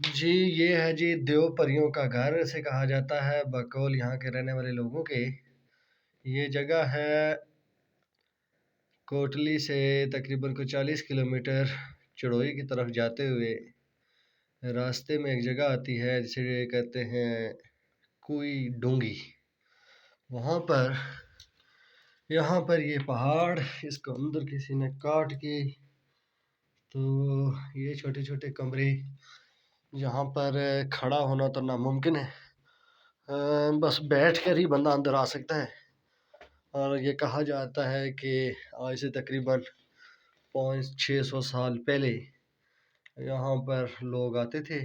جی یہ ہے جی دیو پریوں کا گھر سے کہا جاتا ہے بقول یہاں کے رہنے والے لوگوں کے. یہ جگہ ہے کوٹلی سے تقریباً کو 40 کلومیٹر چڑوئی کی طرف جاتے ہوئے راستے میں ایک جگہ آتی ہے جسے کہتے ہیں کوئی ڈونگی. وہاں پر یہاں پر یہ پہاڑ اس کو اندر کسی نے کاٹ کے تو یہ چھوٹے چھوٹے کمرے یہاں پر کھڑا ہونا تو ناممکن ہے. بس بیٹھ کر ہی بندہ اندر آ سکتا ہے. اور یہ کہا جاتا ہے کہ آج سے تقریباً 500-600 سال پہلے یہاں پر لوگ آتے تھے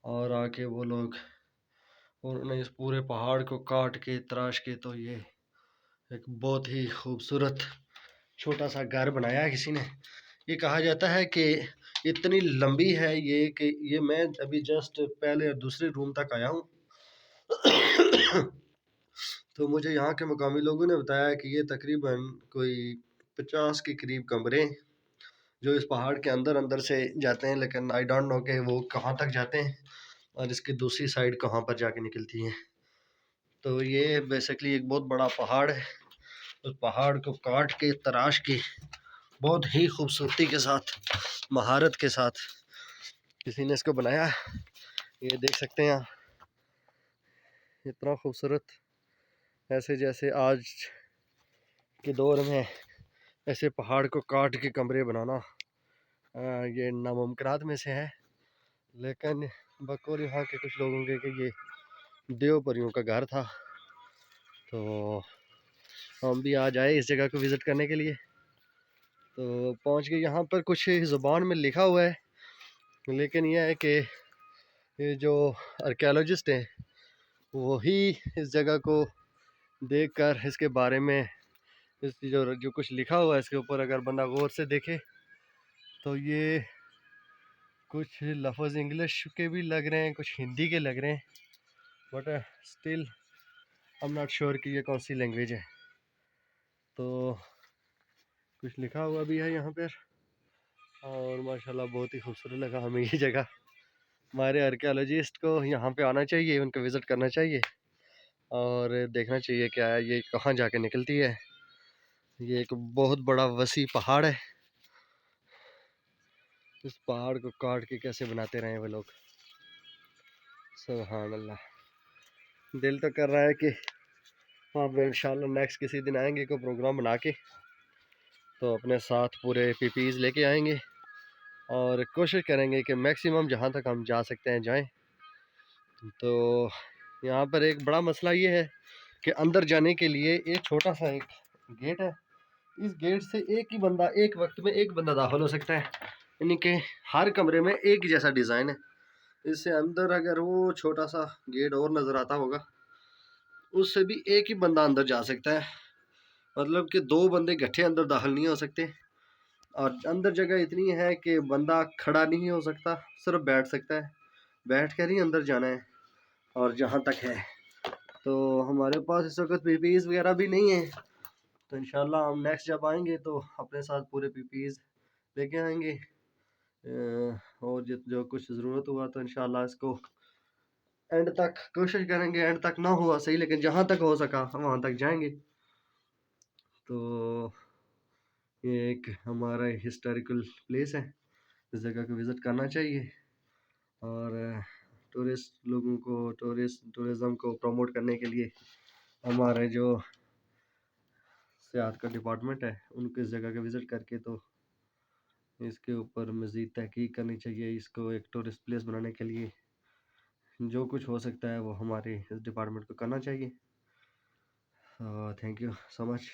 اور آ کے وہ لوگ انہوں نے اس پورے پہاڑ کو کاٹ کے تراش کے تو یہ ایک بہت ہی خوبصورت چھوٹا سا گھر بنایا ہے کسی نے. یہ کہا جاتا ہے کہ اتنی لمبی ہے یہ کہ یہ میں ابھی جسٹ پہلے دوسرے روم تک آیا ہوں تو مجھے یہاں کے مقامی لوگوں نے بتایا کہ یہ تقریباً کوئی 50 کے قریب کمرے جو اس پہاڑ کے اندر اندر سے جاتے ہیں، لیکن آئی ڈونٹ نو کہ وہ کہاں تک جاتے ہیں اور اس کی دوسری سائڈ کہاں پر جا کے نکلتی ہیں. تو یہ بیسکلی ایک بہت بڑا پہاڑ ہے. اس پہاڑ کو کاٹ کے تراش کے بہت ہی خوبصورتی کے ساتھ مہارت کے ساتھ کسی نے اس کو بنایا. یہ دیکھ سکتے ہیں اتنا خوبصورت، ایسے جیسے آج کے دور میں ایسے پہاڑ کو کاٹ کے کمرے بنانا یہ ناممکنات میں سے ہے. لیکن بقول یہاں کے کچھ لوگوں کے کہ یہ دیو پریوں کا گھر تھا. تو ہم بھی آج آئے اس جگہ کو وزٹ کرنے کے لیے تو پہنچ گئے. یہاں پر کچھ زبان میں لکھا ہوا ہے لیکن یہ ہے کہ یہ جو آرکیالوجسٹ ہیں وہی اس جگہ کو دیکھ کر اس کے بارے میں اس جو کچھ لکھا ہوا ہے اس کے اوپر اگر بندہ غور سے دیکھے تو یہ کچھ لفظ انگلش کے بھی لگ رہے ہیں، کچھ ہندی کے لگ رہے ہیں، but still I am not sure کہ یہ کون سی لینگویج ہے. تو کچھ لکھا ہوا بھی ہے یہاں پر اور ماشاءاللہ بہت ہی خوبصورت لگا ہمیں یہ جگہ. ہمارے آرکیالوجسٹ کو یہاں پہ آنا چاہیے، ان کو وزٹ کرنا چاہیے اور دیکھنا چاہیے کیا ہے یہ کہاں جا کے نکلتی ہے. یہ ایک بہت بڑا وسیع پہاڑ ہے. اس پہاڑ کو کاٹ کے کیسے بناتے رہے وہ لوگ، سبحان اللہ. دل تو کر رہا ہے کہ ہم انشاءاللہ نیکسٹ کسی دن آئیں گے کوئی پروگرام بنا کے تو اپنے ساتھ پورے پیز لے کے آئیں گے اور کوشش کریں گے کہ میکسیمم جہاں تک ہم جا سکتے ہیں جائیں. تو یہاں پر ایک بڑا مسئلہ یہ ہے کہ اندر جانے کے لیے ایک چھوٹا سا ایک گیٹ ہے. اس گیٹ سے ایک ہی بندہ ایک وقت میں ایک بندہ داخل ہو سکتا ہے، یعنی کہ ہر کمرے میں ایک جیسا ڈیزائن ہے. اس سے اندر اگر وہ چھوٹا سا گیٹ اور نظر آتا ہوگا اس سے بھی ایک ہی بندہ اندر جا سکتا ہے، مطلب کہ 2 بندے گٹھے اندر داخل نہیں ہو سکتے. اور اندر جگہ اتنی ہے کہ بندہ کھڑا نہیں ہو سکتا، صرف بیٹھ سکتا ہے، بیٹھ کر ہی اندر جانا ہے. اور جہاں تک ہے تو ہمارے پاس اس وقت پیز وغیرہ بھی نہیں ہے تو انشاءاللہ ہم نیکسٹ جب آئیں گے تو اپنے ساتھ پورے پیز لے کے آئیں گے اور جو کچھ ضرورت ہوا تو انشاءاللہ اس کو اینڈ تک کوشش کریں گے. اینڈ تک نہ ہوا صحیح لیکن جہاں تک ہو سکا ہم وہاں تک جائیں گے. تو یہ ایک ہمارا ہسٹوریکل پلیس ہے، اس جگہ کو وزٹ کرنا چاہیے اور ٹورسٹ لوگوں کو ٹورزم کو پروموٹ کرنے کے لیے ہمارے جو سیاحت کا ڈپارٹمنٹ ہے ان کو اس جگہ کا وزٹ کر کے تو اس کے اوپر مزید تحقیق کرنی چاہیے. اس کو ایک ٹورسٹ پلیس بنانے کے لیے جو کچھ ہو سکتا ہے وہ ہمارے اس ڈپارٹمنٹ کو کرنا چاہیے. Thank you so much.